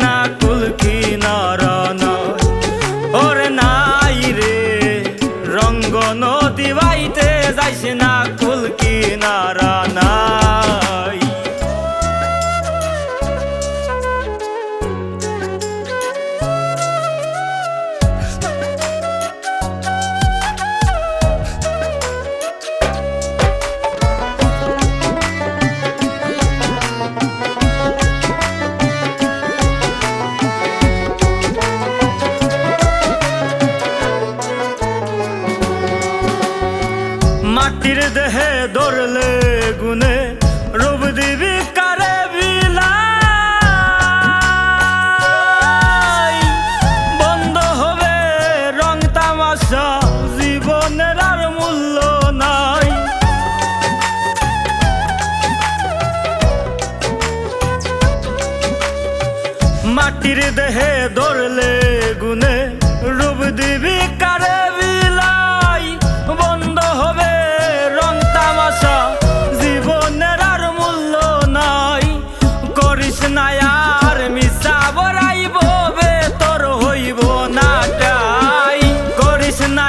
না কুল কিনারা নয়। ওরে নাই রে রঙ্গ নদী বাইতে যাইস না কুল কিনারা নাই। মাটির দেহে ধরলে গুনে রূপ দিবি কারে বিলাই। বন্ধ হবে রং তামাশা জীবনের আর মূল্য নাই। মাটির দেহে ধরলে গুনে রূপ দিবি কারে বিলাই। বন্ধ হবে রং তামাশা জীবনের আর মূল্য নাই। করিস না আর মিশা বরাইব বে তোর হইব না টাই। করিস না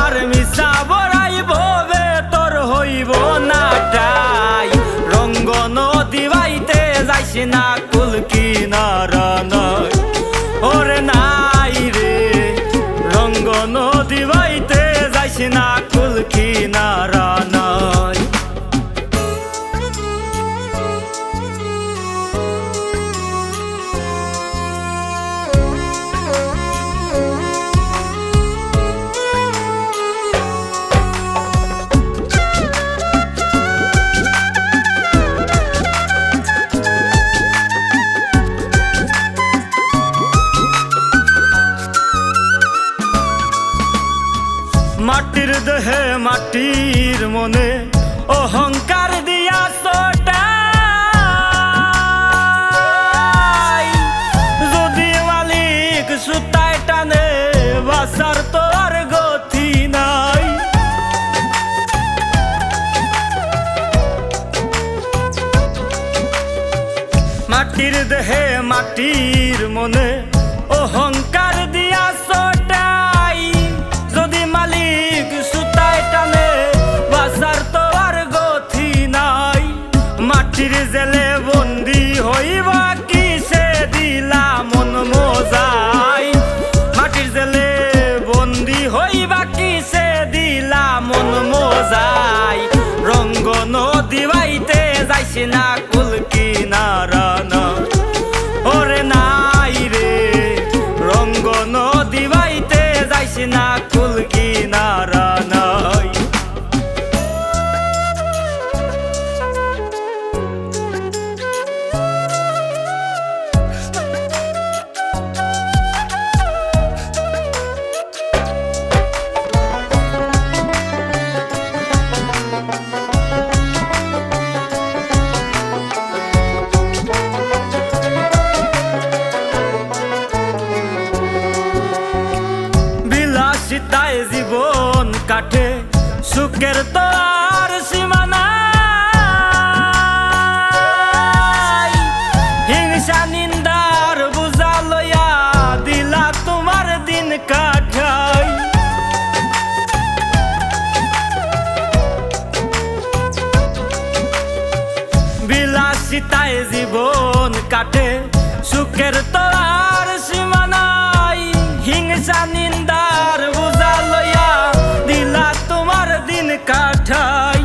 আর মিশা বরাইব বে তোর হইব না টাই। রঙ্গ নদী বাইতে যাইস না কুল কিনারা নয়। ওরে নাই রে রঙ্গ নদী বাইতে যাইস না কুল কিনারা নয়। মাটির দেহে মাটির মনে অহংকার দিয়া চটাই। যদি মালিক সুতায় টানে বাসার তো আর গতি নাই। মাটির দেহে মাটির মনে অহংকার দিয়া চটাই। যদি মালিক সুতায় টানে বাসার তো আর গতি নাই। মাটির জেলে বন্দি হইবা কিসে দিলা মন মজাই। মাটির জেলে বন্দি হইবা কিসে দিলা মন মজাই। রঙ্গ নদী বাইতে যাইস না কুল কিনারা নয়। ওরে নাই রে রঙ্গ নদী বাইতে যাইস না কুল কিনারা নয়। বিলাসিতায় জীবন কাটে সুখের তো আর সীমা নাই। হিংসা নিন্দার বুঝা লইয়া দিলা তোমার দিন কাটাই। বিলাসিতায় জীবন কাটে সুখের তো আর সীমা নাই। হিংসা নিন্দার বুঝা লইয়া দিলা তোমার দিন কাটাই।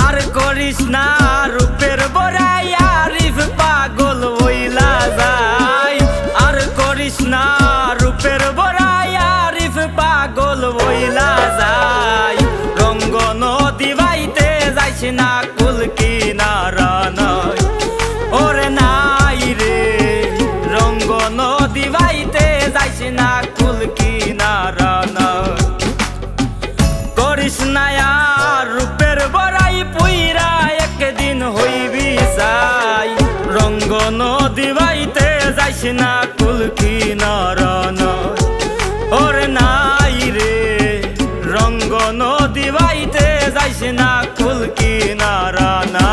আর করিস না রূপের বড়াই আরিফ পাগল হইলা যায়। আর করিস না রূপের বড়াই আরিফ পাগল হইলা যায়। রঙ্গ নদী বাইতে যাইস না কুল কিনারা নয়। ওরে নাই রে রঙ্গ নদী বাইতে যাইস না কুল কিনারা নয়। করিস না আর রূপের বড়াই পুইরা একদিন হইবি চাই। রঙ্গ নদী বাইতে যাইস না কুল কিনারা নয়। ওরে নাই রে রঙ্গ নদী বাইতে যাইস না কুল কিনারা নয়।